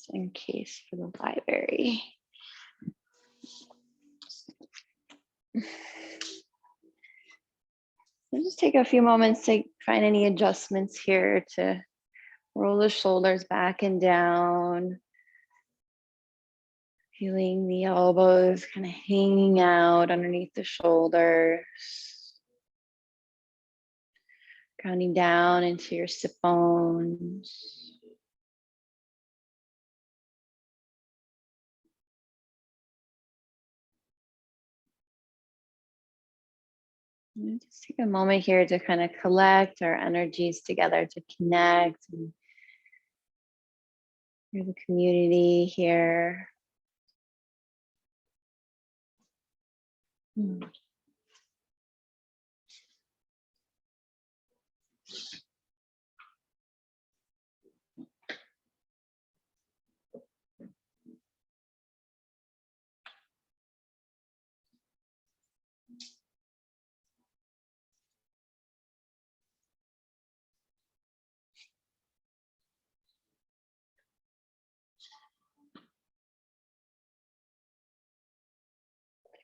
just in case for the library. So just take a few moments to find any adjustments here to roll the shoulders back and down. Feeling the elbows kind of hanging out underneath the shoulders. Grounding down into your sit bones. And just take a moment here to kind of collect our energies together, to connect and hear the community here.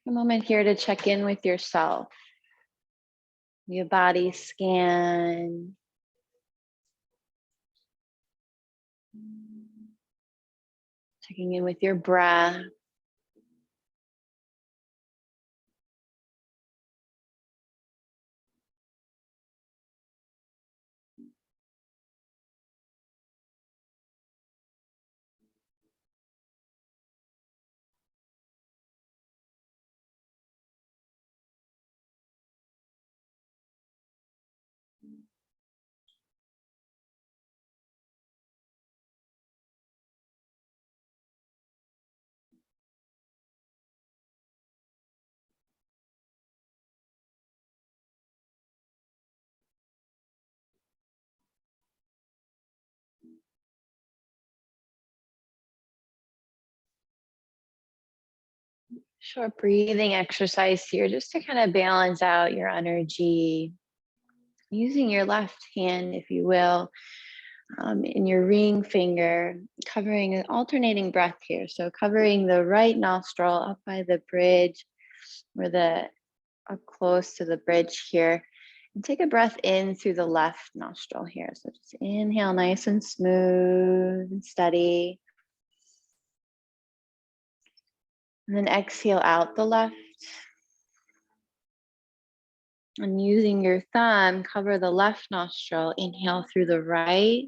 A moment here to check in with yourself. Your body scan. Checking in with your breath. Short breathing exercise here just to kind of balance out your energy. Using your left hand, if you will, in your ring finger, covering an alternating breath here. So covering the right nostril up by the bridge or up close to the bridge here. And take a breath in through the left nostril here. So just inhale nice and smooth and steady. And then exhale out the left. And using your thumb, cover the left nostril. Inhale through the right.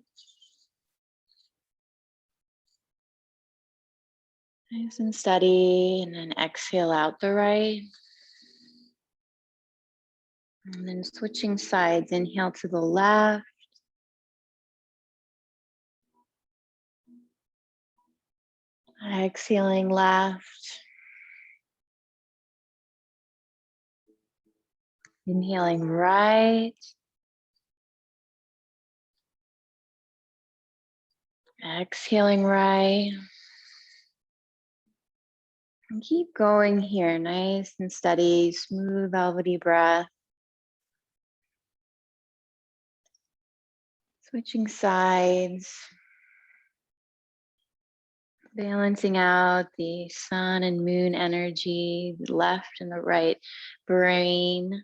Nice and steady. And then exhale out the right. And then switching sides. Inhale to the left. Exhaling left. Inhaling right. Exhaling right. And keep going here, nice and steady, smooth, velvety breath. Switching sides. Balancing out the sun and moon energy, the left and the right brain.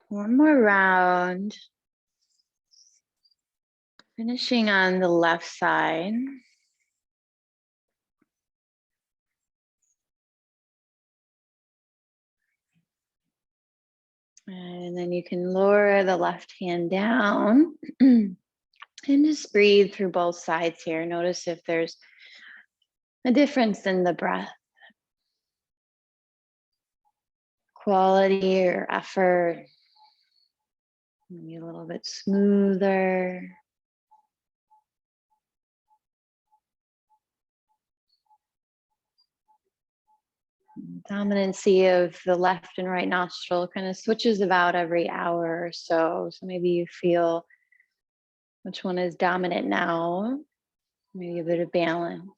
One more round. Finishing on the left side. And then you can lower the left hand down and just breathe through both sides here. Notice if there's a difference in the breath, quality or effort. Maybe a little bit smoother. Dominancy of the left and right nostril kind of switches about every hour or so. So maybe you feel which one is dominant now. Maybe a bit of balance.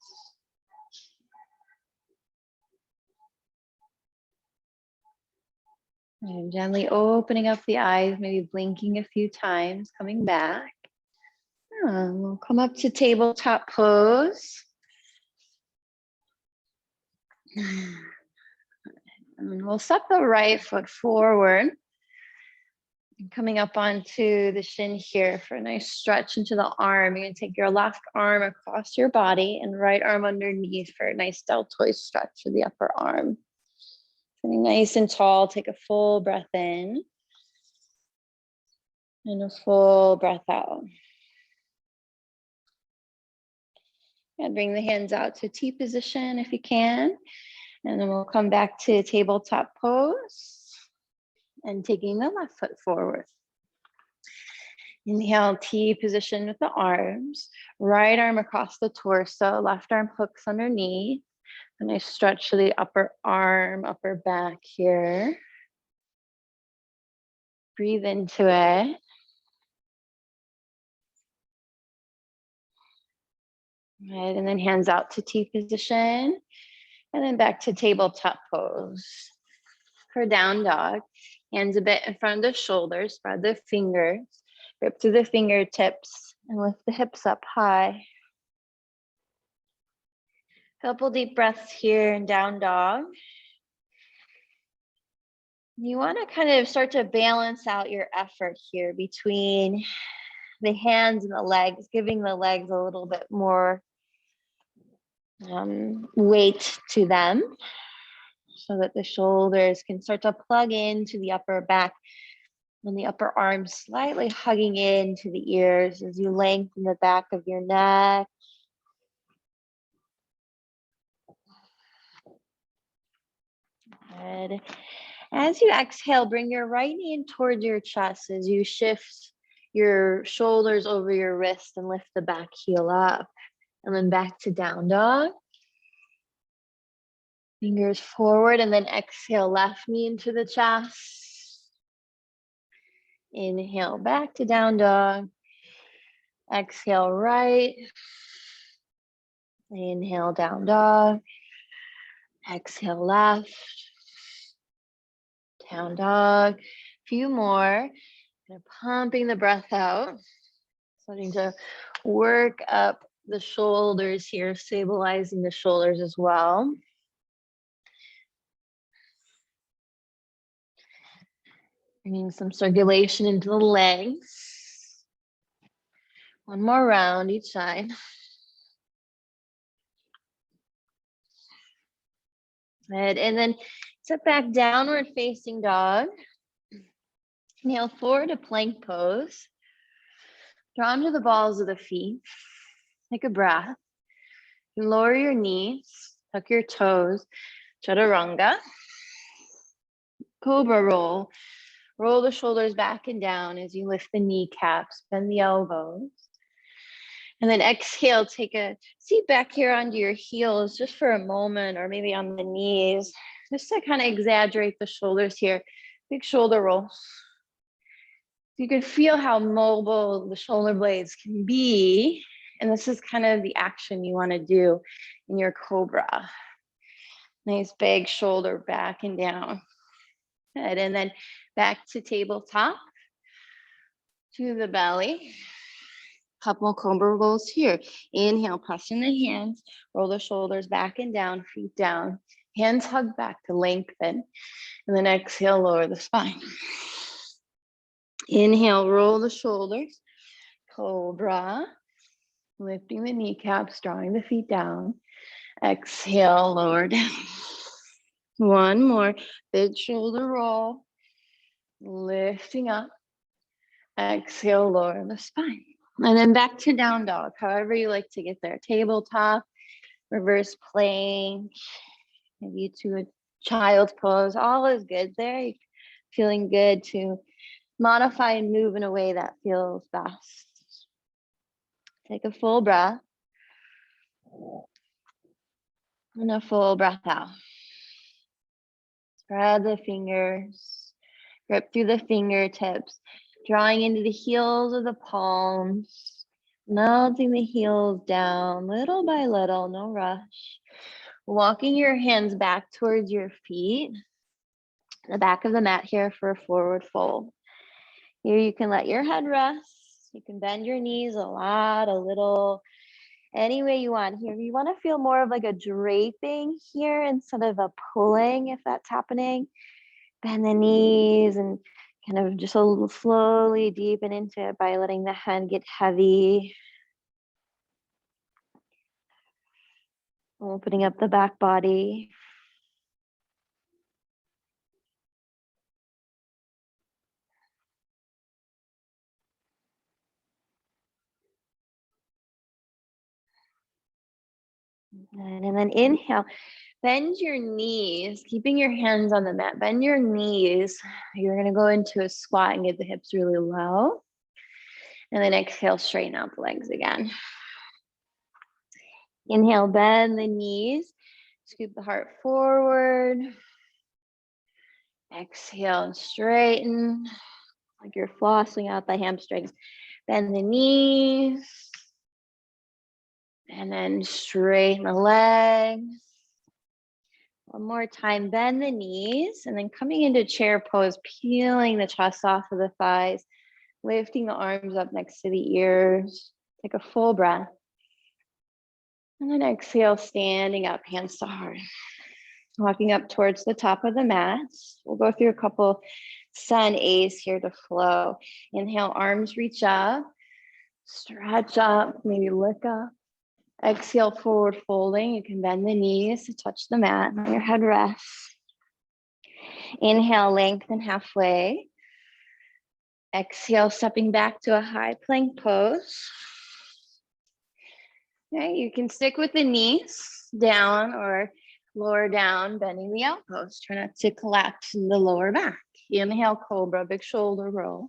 And gently opening up the eyes, maybe blinking a few times, coming back. We'll come up to tabletop pose. And we'll step the right foot forward. And coming up onto the shin here for a nice stretch into the arm. You're going to take your left arm across your body and right arm underneath for a nice deltoid stretch of the upper arm. Sitting nice and tall, take a full breath in and a full breath out. And bring the hands out to T position if you can. And then we'll come back to tabletop pose and taking the left foot forward. Inhale, T position with the arms, right arm across the torso, left arm hooks underneath. A nice stretch to the upper arm, upper back here. Breathe into it. Right, and then hands out to T position. And then back to tabletop pose. For down dog, hands a bit in front of the shoulders, spread the fingers, grip through the fingertips, and lift the hips up high. Couple deep breaths here in down dog. You want to kind of start to balance out your effort here between the hands and the legs, giving the legs a little bit more weight to them so that the shoulders can start to plug into the upper back and the upper arms slightly hugging into the ears as you lengthen the back of your neck. Good. As you exhale, bring your right knee in towards your chest as you shift your shoulders over your wrist and lift the back heel up. And then back to down dog. Fingers forward and then exhale, left knee into the chest. Inhale, back to down dog. Exhale, right. Inhale, down dog. Exhale, left. Down dog. Few more. Kind of pumping the breath out. Starting to work up the shoulders here, stabilizing the shoulders as well. Bringing some circulation into the legs. One more round each side. Good. And then sit back, downward facing dog. Inhale forward to plank pose. Draw into the balls of the feet. Take a breath. And lower your knees, tuck your toes. Chaturanga. Cobra roll. Roll the shoulders back and down as you lift the kneecaps, bend the elbows. And then exhale, take a seat back here onto your heels just for a moment, or maybe on the knees, just to kind of exaggerate the shoulders here. Big shoulder rolls. You can feel how mobile the shoulder blades can be. And this is kind of the action you want to do in your cobra. Nice big shoulder back and down. Good. And then back to tabletop, to the belly. Couple cobra rolls here. Inhale, press in the hands, roll the shoulders back and down, feet down. Hands hug back to lengthen. And then exhale, lower the spine. Inhale, roll the shoulders. Cobra. Lifting the kneecaps, drawing the feet down. Exhale, lower down. One more. Big shoulder roll. Lifting up. Exhale, lower the spine. And then back to down dog, however you like to get there. Tabletop, reverse plank, maybe to a child's pose. All is good there. You're feeling good to modify and move in a way that feels best. Take a full breath. And a full breath out. Spread the fingers. Grip through the fingertips. Drawing into the heels of the palms. Melting the heels down little by little, no rush. Walking your hands back towards your feet, the back of the mat here for a forward fold. Here you can let your head rest. You can bend your knees a lot, a little, any way you want. Here, you want to feel more of like a draping here instead of a pulling, if that's happening. Bend the knees and kind of just a little slowly deepen into it by letting the head get heavy. Opening up the back body. And then inhale, bend your knees, keeping your hands on the mat. Bend your knees. You're going to go into a squat and get the hips really low. And then exhale, straighten out the legs again. Inhale, bend the knees. Scoop the heart forward. Exhale and straighten, like you're flossing out the hamstrings. Bend the knees. And then straighten the legs. One more time, bend the knees. And then coming into chair pose, peeling the chest off of the thighs, lifting the arms up next to the ears. Take a full breath. And then exhale, standing up, hands to heart. Walking up towards the top of the mat. We'll go through a couple sun A's here to flow. Inhale, arms reach up. Stretch up, maybe look up. Exhale, forward folding. You can bend the knees to touch the mat. Let your head rest. Inhale, lengthen halfway. Exhale, stepping back to a high plank pose. Okay, you can stick with the knees down or lower down, bending the elbows. Try not to collapse in the lower back. Inhale, cobra, big shoulder roll.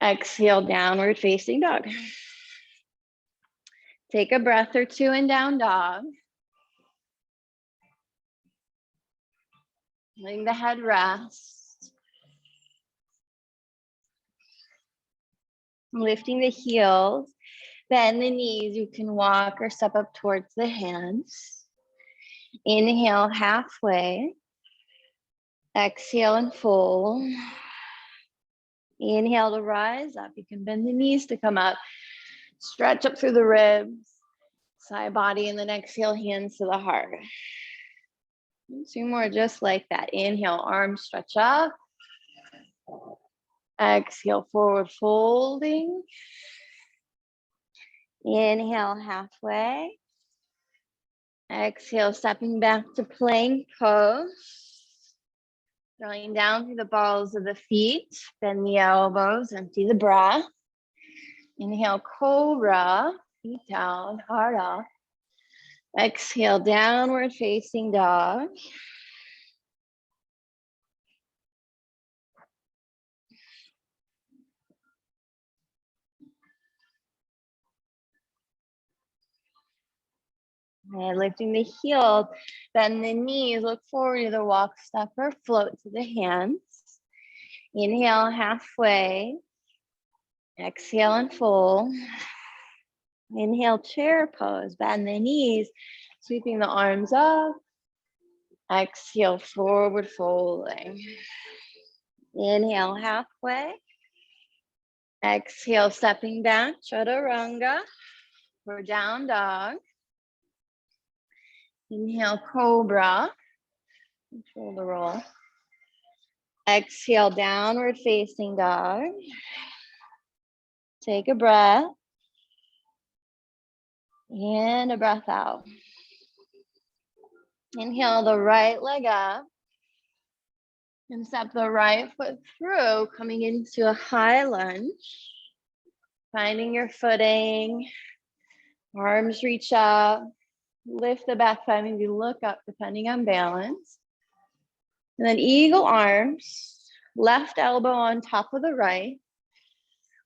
Exhale, downward facing dog. Take a breath or two in down dog. Letting the head rest. Lifting the heels. Bend the knees. You can walk or step up towards the hands. Inhale, halfway. Exhale and fold. Inhale to rise up. You can bend the knees to come up. Stretch up through the ribs. Side body, and then exhale, hands to the heart. 2 more just like that. Inhale, arms stretch up. Exhale, forward folding. Inhale, halfway. Exhale, stepping back to plank pose. Drawing down through the balls of the feet. Bend the elbows, empty the breath. Inhale, cobra. Feet down, heart up. Exhale, downward facing dog. And lifting the heels, bend the knees, look forward to the walk, step or float to the hands. Inhale, halfway. Exhale and fold. Inhale, chair pose, bend the knees, sweeping the arms up. Exhale, forward folding. Inhale, halfway. Exhale, stepping back, chaturanga, or down dog. Inhale, cobra, shoulder roll. Exhale, downward facing dog. Take a breath. And a breath out. Inhale the right leg up. And step the right foot through, coming into a high lunge. Finding your footing. Arms reach up. Lift the back thigh, maybe look up depending on balance. And then eagle arms. Left elbow on top of the right.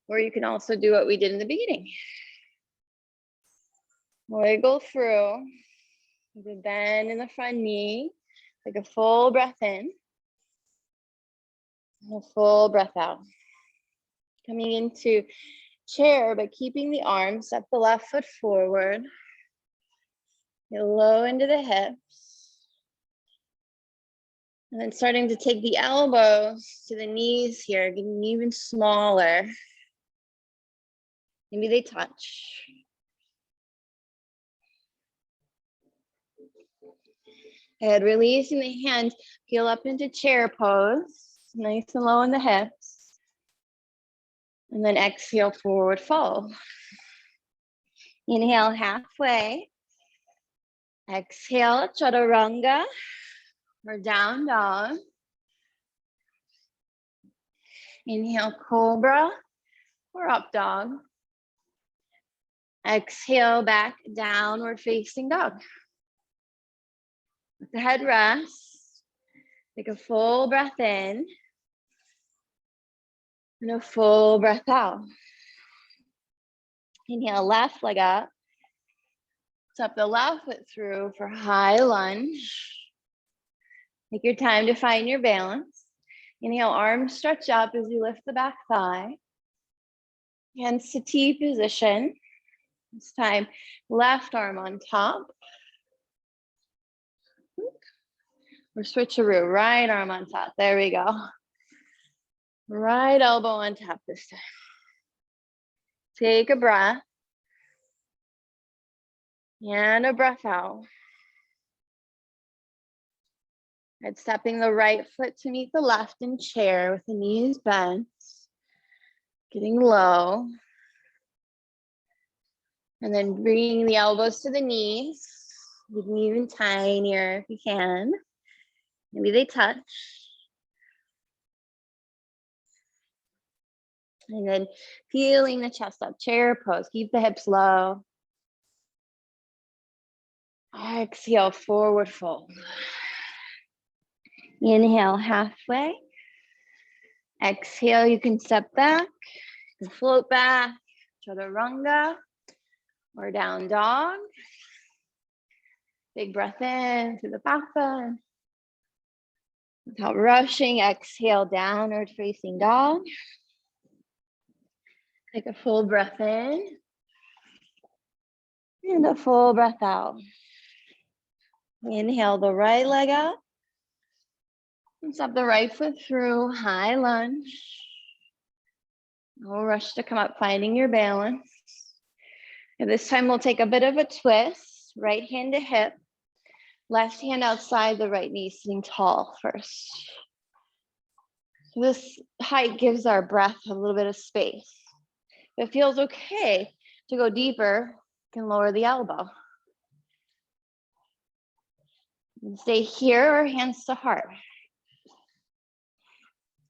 Or you can also do what we did in the beginning. Wiggle through. The bend in the front knee. Take a full breath in. And a full breath out. Coming into chair, but keeping the arms, step the left foot forward. Get low into the hips. And then starting to take the elbows to the knees here, getting even smaller. Maybe they touch. And releasing the hands, peel up into chair pose, nice and low in the hips. And then exhale, forward fold. Inhale halfway. Exhale, chaturanga or down dog. Inhale, cobra or up dog. Exhale, back, downward facing dog. Let the head rest. Take a full breath in and a full breath out. Inhale, left leg up. Step the left foot through for high lunge. Take your time to find your balance. Inhale, arms stretch up as you lift the back thigh. Hands to T position. This time, left arm on top. Or switcheroo, right arm on top. There we go. Right elbow on top this time. Take a breath. And a breath out. And stepping the right foot to meet the left in chair with the knees bent. Getting low. And then bringing the elbows to the knees. Getting even tinier if you can. Maybe they touch. And then feeling the chest up, chair pose. Keep the hips low. Exhale, forward fold. Inhale, halfway. Exhale, you can step back. You can float back. Chaturanga or down dog. Big breath in through the back bend. Without rushing, exhale, downward facing dog. Take a full breath in. And a full breath out. Inhale the right leg up. And step the right foot through, high lunge. No rush to come up, finding your balance. And this time we'll take a bit of a twist, right hand to hip, left hand outside the right knee, sitting tall first. So this height gives our breath a little bit of space. If it feels okay to go deeper, you can lower the elbow. And stay here or hands to heart.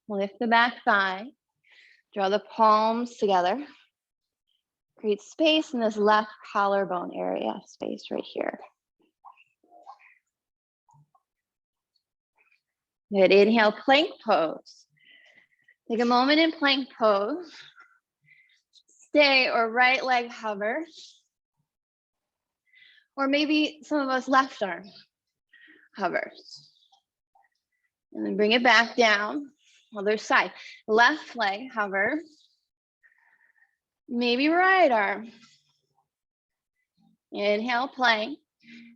Lift the back thigh, draw the palms together. Create space in this left collarbone area, space right here. Good, inhale, plank pose. Take a moment in plank pose. Stay or right leg hovers. Or maybe some of us left arm hovers. And then bring it back down. Other side. Left leg hovers. Maybe right arm. Inhale, plank.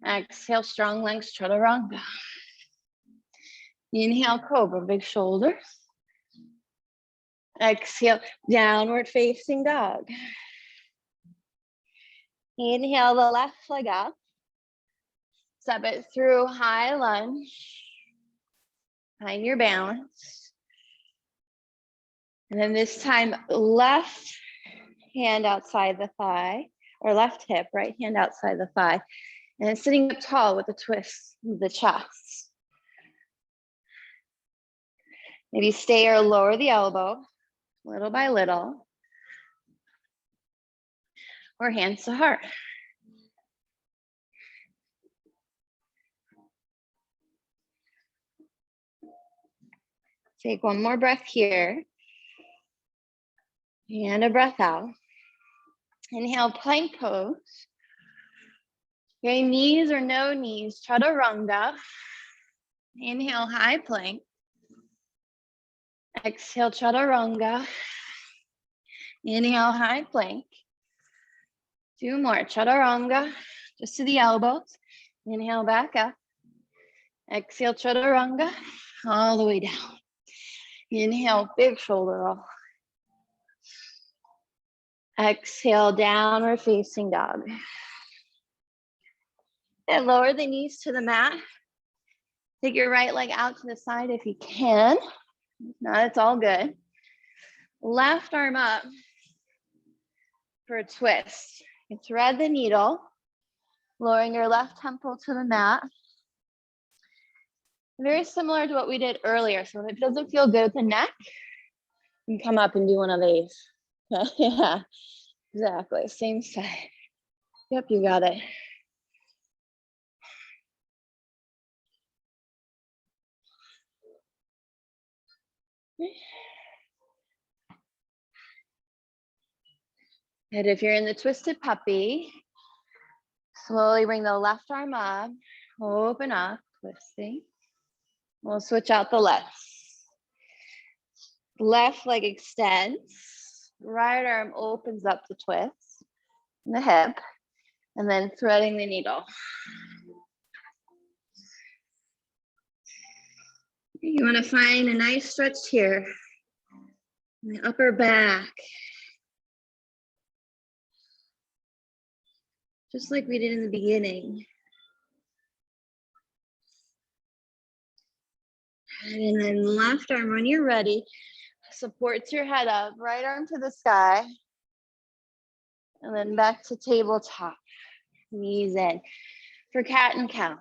Exhale, strong legs, chaturanga. Inhale, cobra, big shoulders. Exhale, downward facing dog. Inhale the left leg up. Step it through high lunge. Find your balance. And then this time, left hand outside the thigh, or left hip, right hand outside the thigh. And then sitting up tall with a twist of the chest. Maybe stay or lower the elbow, little by little. Or hands to heart. Take one more breath here. And a breath out. Inhale, plank pose. Okay, knees or no knees, chaturanga. Inhale, high plank. Exhale, chaturanga. Inhale, high plank. 2 more, chaturanga, just to the elbows. Inhale, back up. Exhale, chaturanga, all the way down. Inhale, big shoulder roll. Exhale, downward facing dog. And lower the knees to the mat. Take your right leg out to the side if you can. If not, it's all good. Left arm up for a twist. You thread the needle, lowering your left temple to the mat. Very similar to what we did earlier. So if it doesn't feel good with the neck, you can come up and do one of these. Yeah, exactly. Same side. Yep, you got it. And if you're in the twisted puppy, slowly bring the left arm up, open up, twisting. We'll switch out the legs. Left leg extends, right arm opens up the twist, in the hip, and then threading the needle. You want to find a nice stretch here, in the upper back. Just like we did in the beginning. And then left arm, when you're ready, supports your head up, right arm to the sky. And then back to tabletop, knees in. For cat and cow.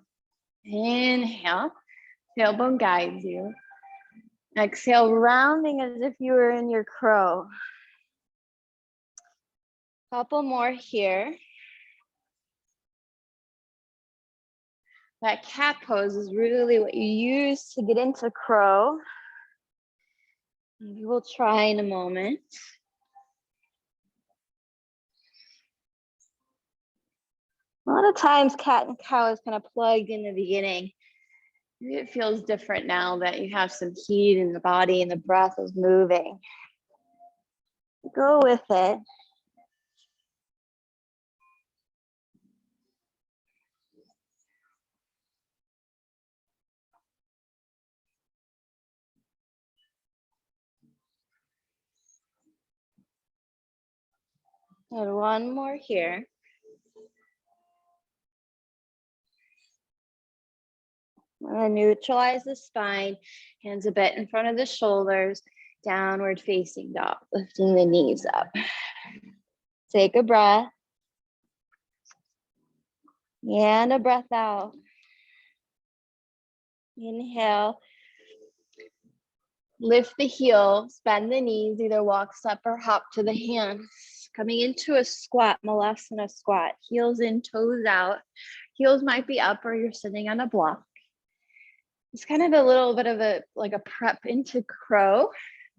Inhale, tailbone guides you. Exhale, rounding as if you were in your crow. Couple more here. That cat pose is really what you use to get into crow. We will try in a moment. A lot of times cat and cow is kind of plugged in the beginning. Maybe it feels different now that you have some heat in the body and the breath is moving. Go with it. And one more here. And neutralize the spine, hands a bit in front of the shoulders, downward facing dog, lifting the knees up. Take a breath. And a breath out. Inhale. Lift the heels, bend the knees, either walk, step, or hop to the hands. Coming into a squat, Malasana squat. Heels in, toes out. Heels might be up or you're sitting on a block. It's kind of a little bit of a prep into crow.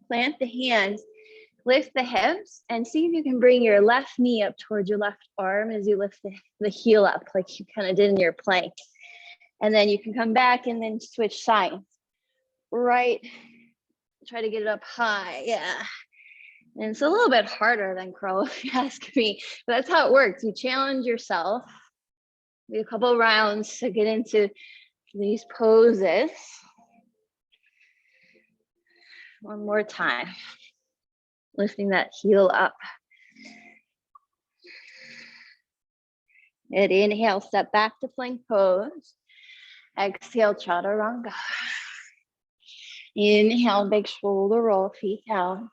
Plant the hands, lift the hips, and see if you can bring your left knee up towards your left arm as you lift the heel up like you kind of did in your plank. And then you can come back and then switch sides. Right, try to get it up high, yeah. And it's a little bit harder than crow, if you ask me, but that's how it works. You challenge yourself. Do a couple rounds to get into these poses. One more time. Lifting that heel up. And inhale, step back to plank pose. Exhale, chaturanga. Inhale, big shoulder roll, feet down.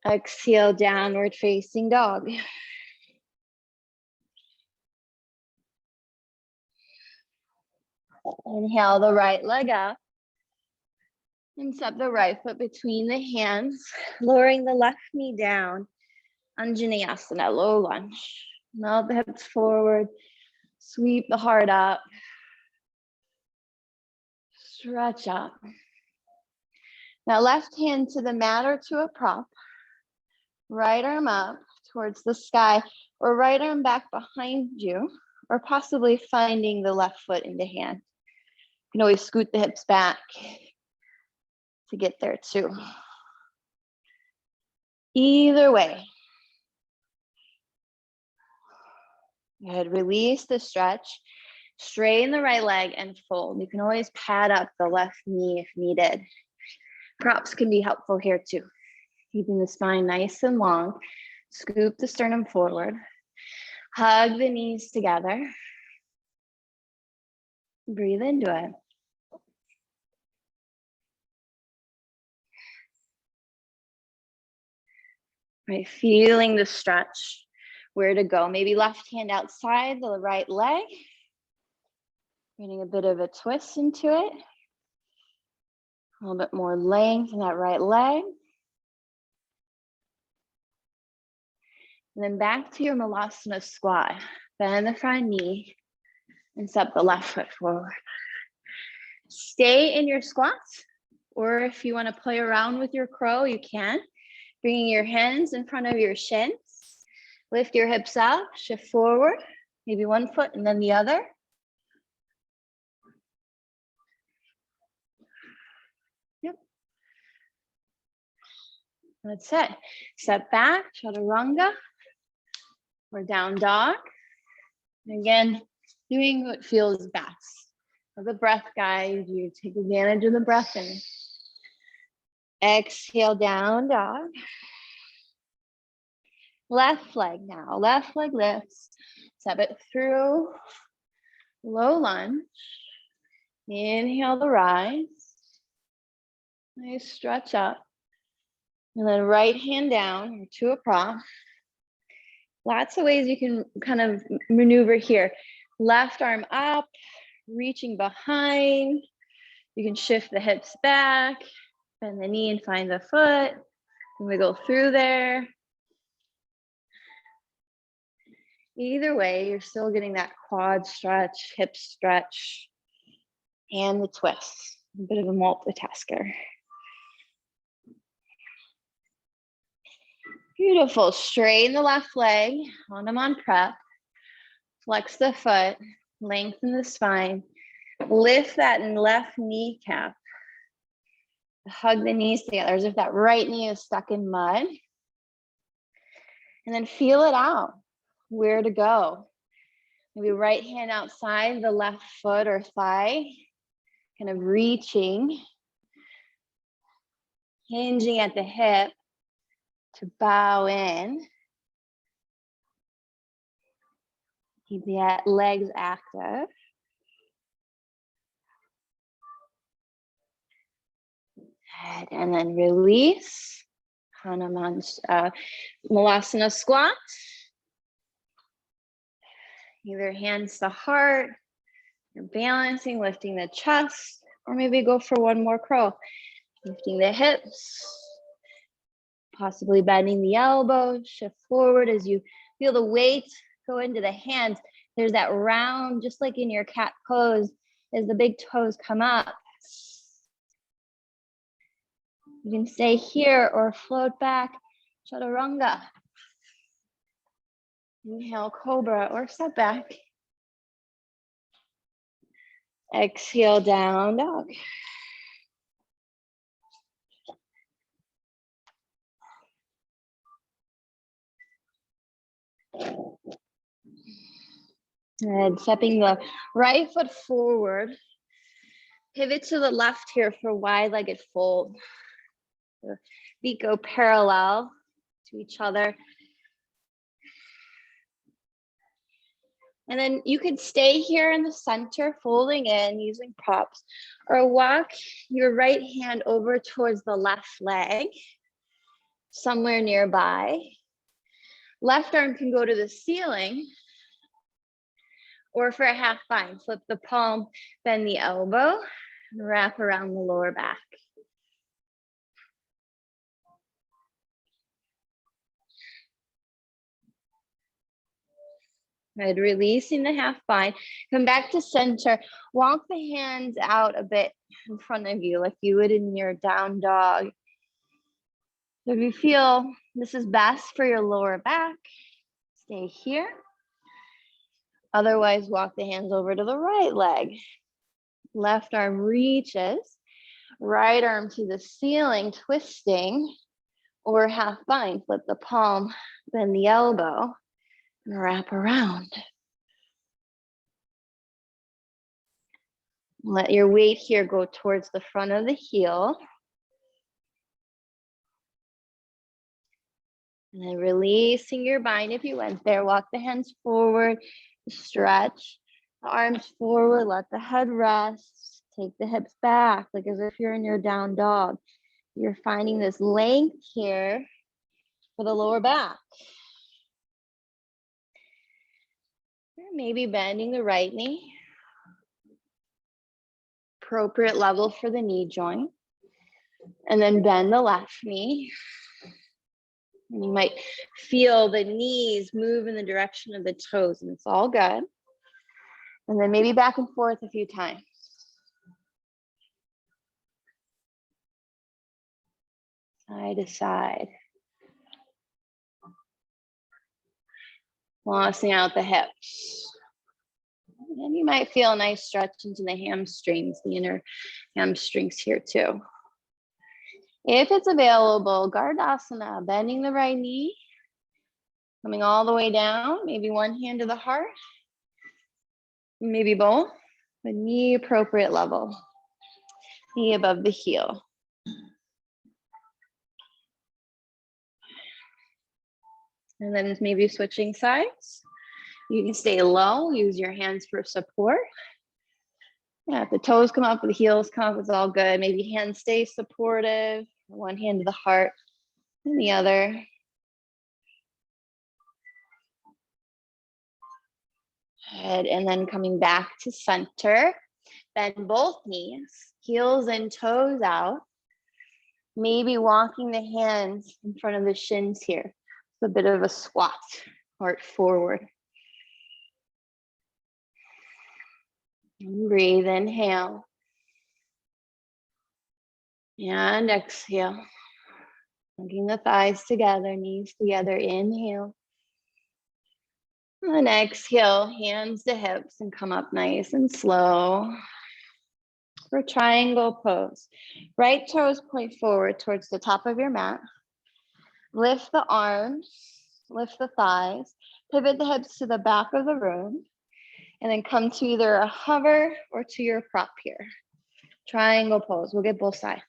Exhale, downward facing dog. Inhale the right leg up. And step the right foot between the hands, lowering the left knee down. Anjaneyasana, low lunge. Melt the hips forward. Sweep the heart up. Stretch up. Now left hand to the mat or to a prop. Right arm up towards the sky, or right arm back behind you, or possibly finding the left foot into hand. You can always scoot the hips back to get there too. Either way. Good, release the stretch. Straighten the right leg and fold. You can always pad up the left knee if needed. Props can be helpful here too. Keeping the spine nice and long. Scoop the sternum forward. Hug the knees together. Breathe into it. Right, feeling the stretch. Where to go. Maybe left hand outside the right leg. Getting a bit of a twist into it. A little bit more length in that right leg. And then back to your Malasana squat. Bend the front knee and step the left foot forward. Stay in your squats, or if you want to play around with your crow, you can. Bringing your hands in front of your shins. Lift your hips up, shift forward, maybe one foot and then the other. Yep. That's it. Step back, chaturanga, or down dog. And again, doing what feels best. Let the breath guide you. Take advantage of the breath in. Exhale, down dog. Left leg now. Left leg lifts. Step it through. Low lunge. Inhale the rise. Nice stretch up. And then right hand down to a prop. Lots of ways you can kind of maneuver here. Left arm up, reaching behind. You can shift the hips back, bend the knee and find the foot. And wiggle through there. Either way, you're still getting that quad stretch, hip stretch, and the twist. A bit of a multitasker. Beautiful. Straighten the left leg, on prep. Flex the foot, lengthen the spine. Lift that left kneecap. Hug the knees together as if that right knee is stuck in mud. And then feel it out. Where to go. Maybe right hand outside the left foot or thigh. Kind of reaching. Hinging at the hip to bow in. Keep the legs active. And then release. Malasana squat. Either hands to heart. You're balancing, lifting the chest, or maybe go for one more crow. Lifting the hips. Possibly bending the elbows. Shift forward as you feel the weight go into the hands. There's that round, just like in your cat pose, as the big toes come up. You can stay here or float back, chaturanga. Inhale, cobra, or step back. Exhale, down dog. And stepping the right foot forward. Pivot to the left here for wide-legged fold. The feet go parallel to each other. And then you could stay here in the center, folding in using props, or walk your right hand over towards the left leg, somewhere nearby. Left arm can go to the ceiling, or for a half bind, flip the palm, bend the elbow, and wrap around the lower back. Good, releasing the half bind. Come back to center. Walk the hands out a bit in front of you like you would in your down dog. So if you feel this is best for your lower back, stay here. Otherwise, walk the hands over to the right leg. Left arm reaches, right arm to the ceiling, twisting, Or half bind, flip the palm, bend the elbow, and wrap around. Let your weight here go towards the front of the heel. And then releasing your bind if you went there. Walk the hands forward, stretch the arms forward, let the head rest. Take the hips back, like as if you're in your down dog. You're finding this length here for the lower back. Maybe bending the right knee. Appropriate level for the knee joint. And then bend the left knee. And you might feel the knees move in the direction of the toes, and it's all good. And then maybe back and forth a few times. Side to side. Lossing out the hips. And you might feel a nice stretch into the hamstrings, the inner hamstrings here too. If it's available, Gardasana, bending the right knee, coming all the way down, maybe one hand to the heart, maybe both, but knee appropriate level, knee above the heel. And then maybe switching sides. You can stay low, use your hands for support. Yeah, if the toes come up, the heels come up, it's all good. Maybe hands stay supportive, one hand to the heart and the other. Good, and then coming back to center, bend both knees, heels and toes out. Maybe walking the hands in front of the shins here. It's a bit of a squat, heart forward. Breathe, inhale. And exhale. Hugging the thighs together, knees together, inhale. And exhale, hands to hips and come up nice and slow. For triangle pose. Right toes point forward towards the top of your mat. Lift the arms, lift the thighs, pivot the hips to the back of the room, and then come to either a hover or to your prop here. Triangle pose, we'll get both sides.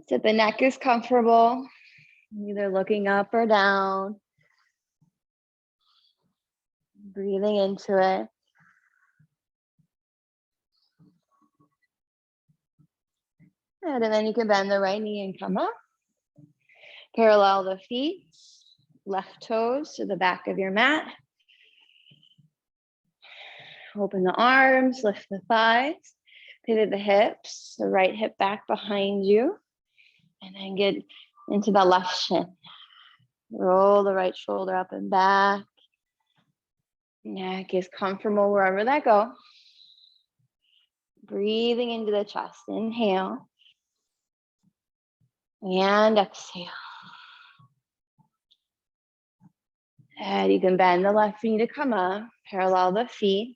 So the neck is comfortable, either looking up or down. Breathing into it. Good, and then you can bend the right knee and come up. Parallel the feet, left toes to the back of your mat. Open the arms, lift the thighs, pivot the hips, the right hip back behind you, and then get into the left shin. Roll the right shoulder up and back. Neck is comfortable wherever that goes. Breathing into the chest. Inhale. And exhale. And you can bend the left knee to come up, parallel the feet.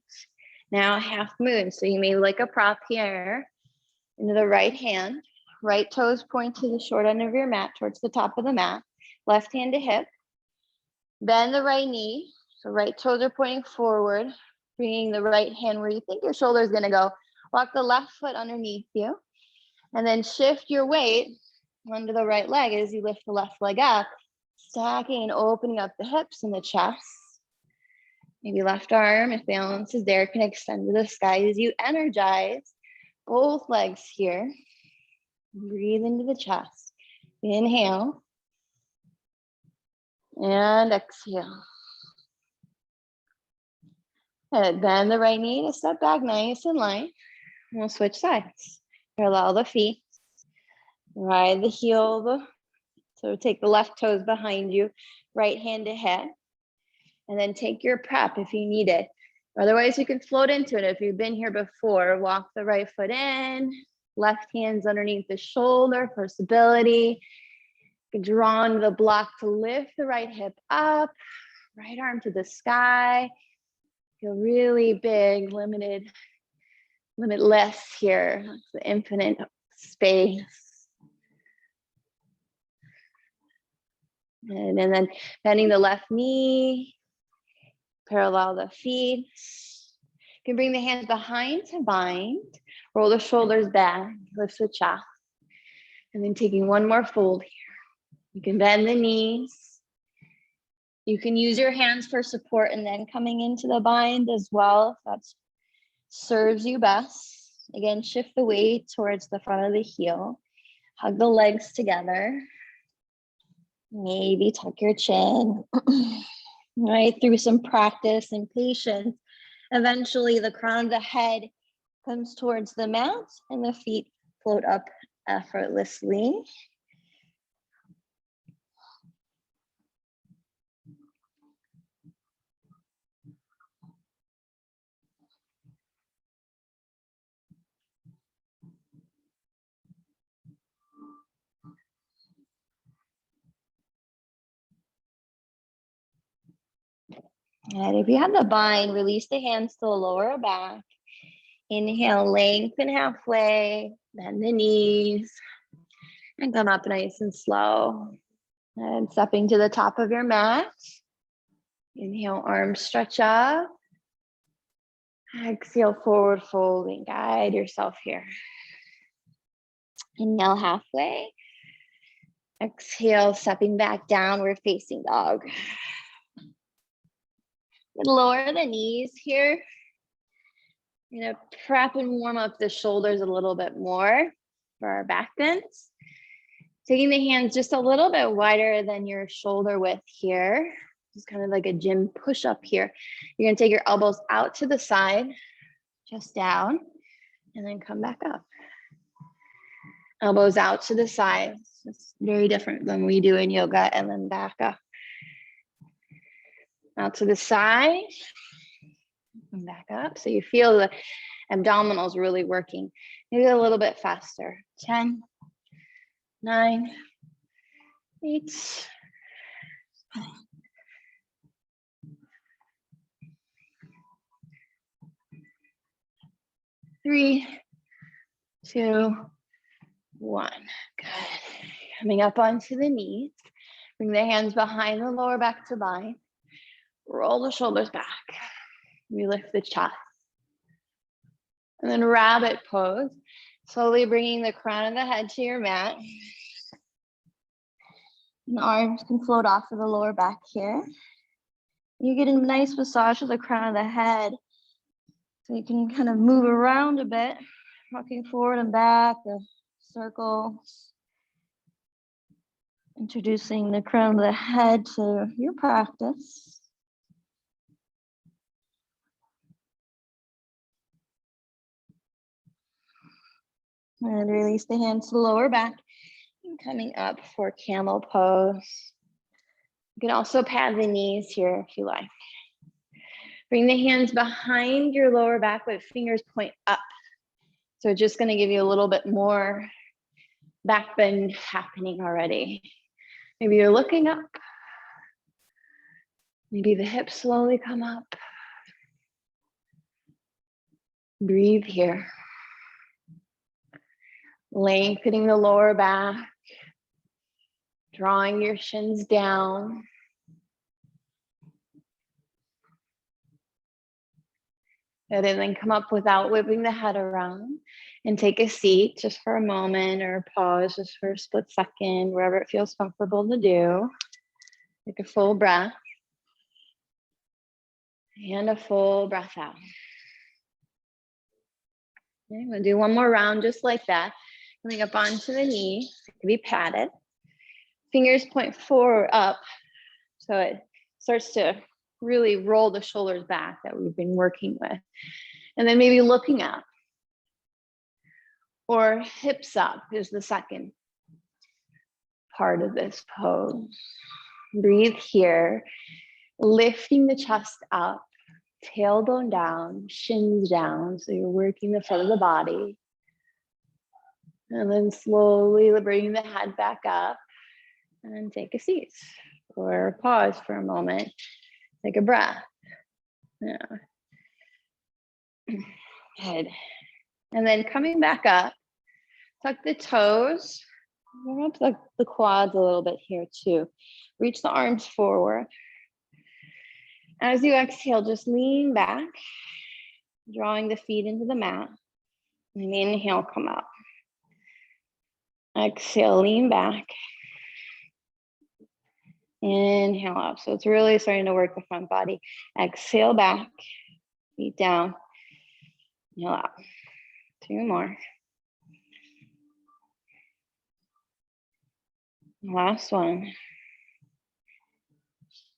Now half moon. So you may like a prop here into the right hand. Right toes point to the short end of your mat towards the top of the mat. Left hand to hip. Bend the right knee. So right toes are pointing forward, bringing the right hand where you think your shoulder is going to go. Walk the left foot underneath you. And then shift your weight under the right leg as you lift the left leg up. Stacking and opening up the hips and the chest. Maybe left arm, if balance is there, can extend to the sky as you energize both legs here. Breathe into the chest. Inhale. And exhale. Good. Bend the right knee to step back nice and light. And we'll switch sides. Parallel the feet. Ride the heel. So take the left toes behind you, right hand to head, and then take your prep if you need it. Otherwise, you can float into it. If you've been here before, walk the right foot in, left hand's underneath the shoulder for stability. You can draw into the block to lift the right hip up, right arm to the sky. Feel really big, limitless here. It's the infinite space. And then bending the left knee, parallel the feet. You can bring the hands behind to bind, roll the shoulders back, lift the chest. And then taking one more fold here. You can bend the knees. You can use your hands for support and then coming into the bind as well, if that serves you best. Again, shift the weight towards the front of the heel. Hug the legs together. Maybe tuck your chin. Right, through some practice and patience, eventually the crown of the head comes towards the mat and the feet float up effortlessly. And if you have the bind, release the hands to the lower back. Inhale, lengthen halfway, bend the knees, and come up nice and slow. And stepping to the top of your mat. Inhale, arms stretch up. Exhale, forward folding. Guide yourself here. Inhale, halfway. Exhale, stepping back, downward facing dog. Lower the knees here. You're gonna prep and warm up the shoulders a little bit more for our back bends. Taking the hands just a little bit wider than your shoulder width here. Just kind of like a gym push up here. You're gonna take your elbows out to the side, just down, and then come back up. Elbows out to the side. It's very different than we do in yoga, and then back up. Out to the side, and back up. So you feel the abdominals really working. Maybe a little bit faster. 10, 9, 8, 3, 2, 1. Good. Coming up onto the knees. Bring the hands behind the lower back to bind. Roll the shoulders back. We lift the chest. And then rabbit pose. Slowly bringing the crown of the head to your mat. And the arms can float off of the lower back here. You get a nice massage of the crown of the head. So you can kind of move around a bit, rocking forward and back, the circles. Introducing the crown of the head to your practice. And release the hands to the lower back. And coming up for camel pose. You can also pad the knees here if you like. Bring the hands behind your lower back, but fingers point up. So just going to give you a little bit more back bend happening already. Maybe you're looking up. Maybe the hips slowly come up. Breathe here. Lengthening the lower back. Drawing your shins down. And then come up without whipping the head around and take a seat just for a moment or pause just for a split second, wherever it feels comfortable to do. Take a full breath and a full breath out. Okay, I'm gonna do one more round just like that. Coming up onto the knee, it can be padded. Fingers point forward up so it starts to really roll the shoulders back that we've been working with. And then maybe looking up. Or hips up is the second part of this pose. Breathe here, lifting the chest up, tailbone down, shins down. So you're working the front of the body. And then slowly bringing the head back up and take a seat or pause for a moment. Take a breath. Yeah. Good. And then coming back up, tuck the toes, Warm up the quads a little bit here too. Reach the arms forward. As you exhale, just lean back, drawing the feet into the mat. And inhale, come up. Exhale, lean back. Inhale up. So it's really starting to work the front body. Exhale back, feet down. Inhale up. 2 more. Last one.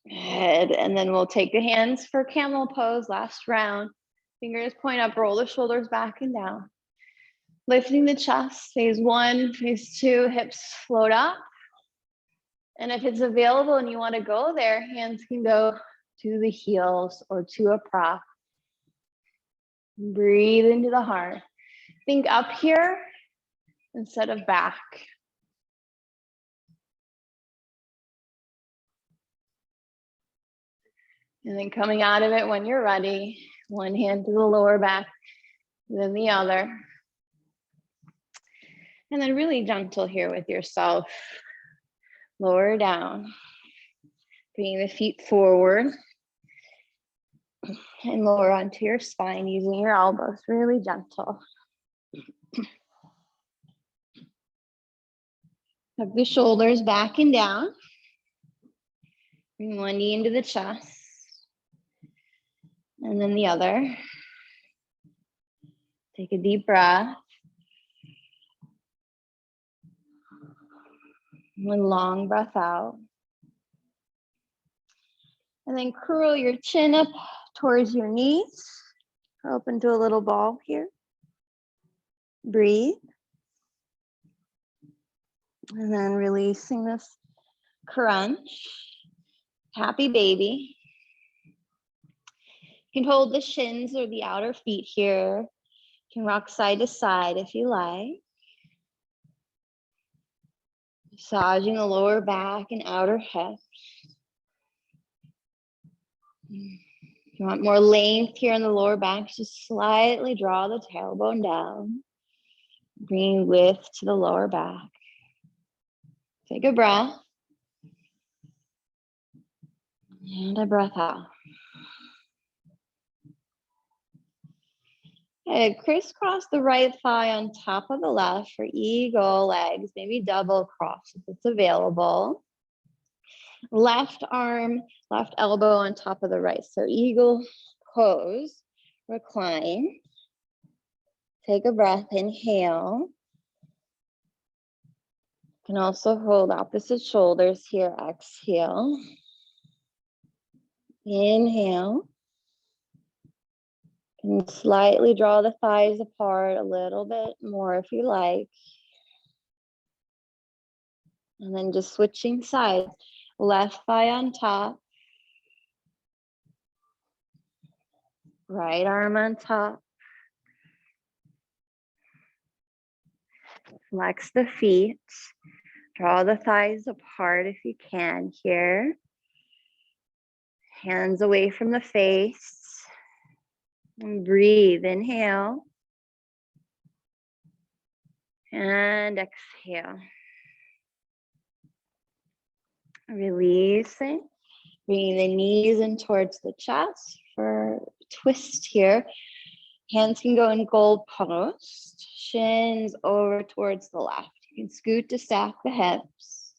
Good. And then we'll take the hands for camel pose, last round. Fingers point up, roll the shoulders back and down. Lifting the chest, phase 1, phase 2, hips float up. And if it's available and you want to go there, hands can go to the heels or to a prop. Breathe into the heart. Think up here instead of back. And then coming out of it when you're ready, one hand to the lower back, then the other. And then really gentle here with yourself. Lower down. Bringing the feet forward. And lower onto your spine using your elbows. Really gentle. Hug the shoulders back and down. Bring one knee into the chest. And then the other. Take a deep breath. One long breath out. And then curl your chin up towards your knees. Up into a little ball here. Breathe. And then releasing this crunch. Happy baby. You can hold the shins or the outer feet here. You can rock side to side if you like. Massaging the lower back and outer hips. If you want more length here in the lower back, just slightly draw the tailbone down. Bring width to the lower back. Take a breath. And a breath out. Good. Crisscross the right thigh on top of the left for eagle legs. Maybe double cross if it's available. Left arm, left elbow on top of the right. So eagle pose, recline. Take a breath, inhale. You can also hold opposite shoulders here, exhale. Inhale. You can slightly draw the thighs apart a little bit more if you like. And then just switching sides. Left thigh on top. Right arm on top. Flex the feet. Draw the thighs apart if you can here. Hands away from the face. And breathe. Inhale. And exhale. Releasing. Bringing the knees in towards the chest for a twist here. Hands can go in gold post. Shins over towards the left. You can scoot to stack the hips.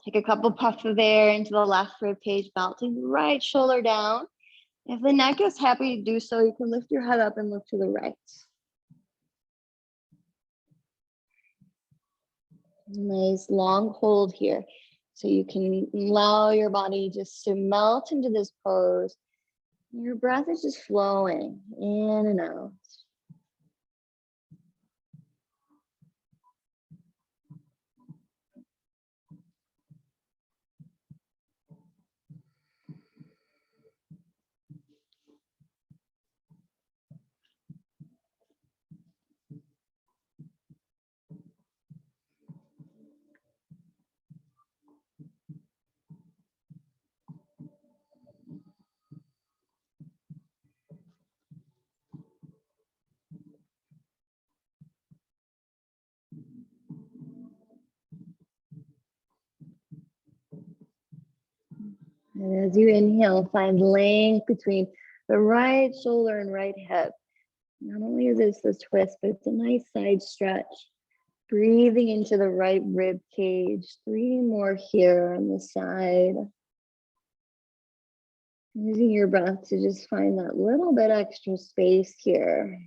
Take a couple puffs of air into the left rib cage, melting the right shoulder down. If the neck is happy to do so, you can lift your head up and look to the right. Nice long hold here. So you can allow your body just to melt into this pose. Your breath is just flowing in and out. And as you inhale, find length between the right shoulder and right hip. Not only is this a twist, but it's a nice side stretch. Breathing into the right rib cage. 3 more here on the side. Using your breath to just find that little bit extra space here.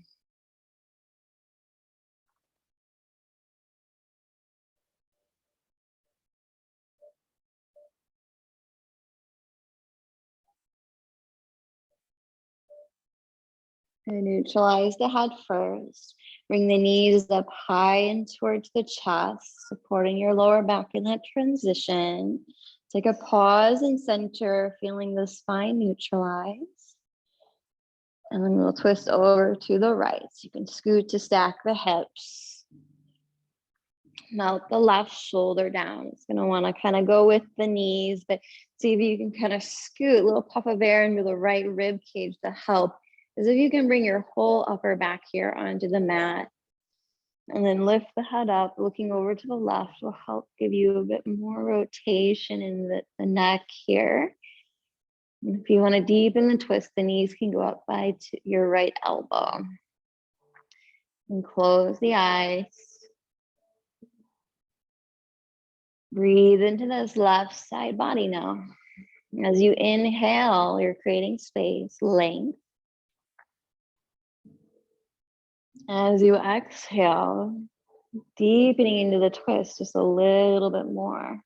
And neutralize the head first. Bring the knees up high and towards the chest, supporting your lower back in that transition. Take a pause and center, feeling the spine neutralize. And then we'll twist over to the right. So you can scoot to stack the hips. Melt the left shoulder down. It's going to want to kind of go with the knees, but see if you can kind of scoot a little puff of air into the right rib cage to help. As if you can bring your whole upper back here onto the mat. And then lift the head up, looking over to the left will help give you a bit more rotation in the neck here. And if you want to deepen the twist, the knees can go up by your right elbow. And close the eyes. Breathe into this left side body now. As you inhale, you're creating space, length. As you exhale, deepening into the twist just a little bit more.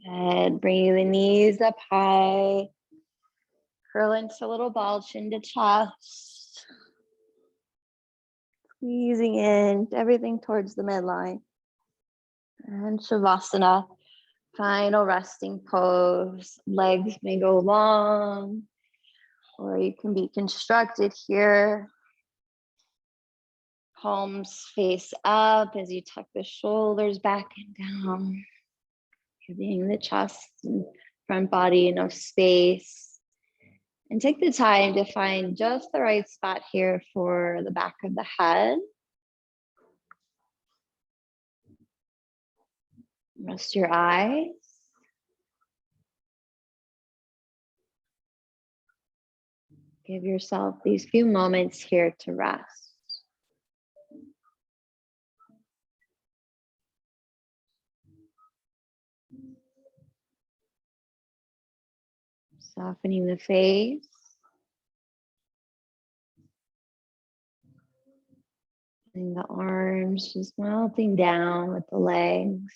Good. Bring the knees up high. Curl into a little ball, chin to chest. Squeezing in everything towards the midline. And Shavasana, final resting pose. Legs may go long, or you can be constructed here. Palms face up as you tuck the shoulders back and down. Giving the chest and front body enough space. And take the time to find just the right spot here for the back of the head. Rest your eyes. Give yourself these few moments here to rest. Softening the face. And the arms just melting down with the legs.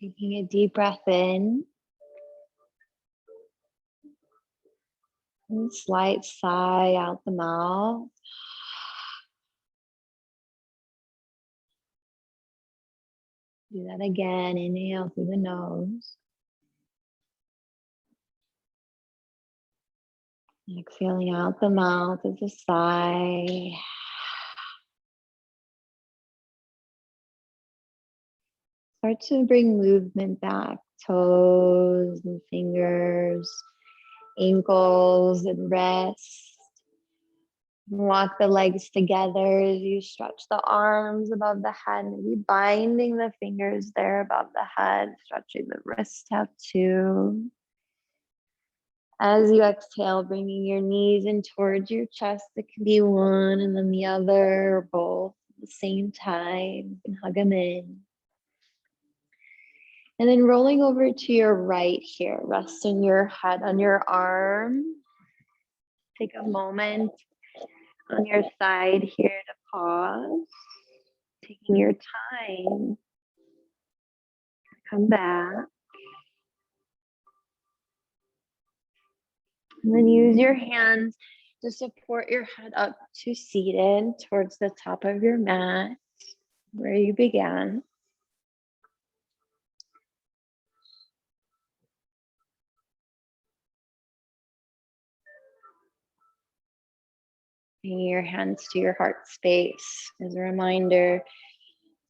Taking a deep breath in. And slight sigh out the mouth. Do that again. Inhale through the nose. Exhaling out the mouth as a sigh. Start to bring movement back. Toes and fingers, ankles and wrists. Walk the legs together as you stretch the arms above the head, maybe binding the fingers there above the head, stretching the wrists out too. As you exhale, bringing your knees in towards your chest. It can be one and then the other, or both at the same time. You can hug them in. And then rolling over to your right here, resting your head on your arm. Take a moment on your side here to pause, taking your time. Come back. And then use your hands to support your head up to seated towards the top of your mat where you began. Bringing your hands to your heart space as a reminder,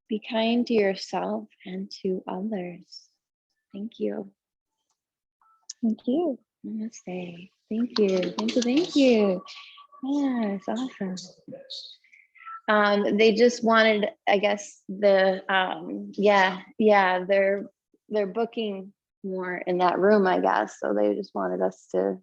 be kind to yourself and to others. Thank you. Thank you. Namaste. Thank you. Thank you. Thank you. Yeah, it's awesome. They just wanted, I guess, they're booking more in that room, I guess. So they just wanted us to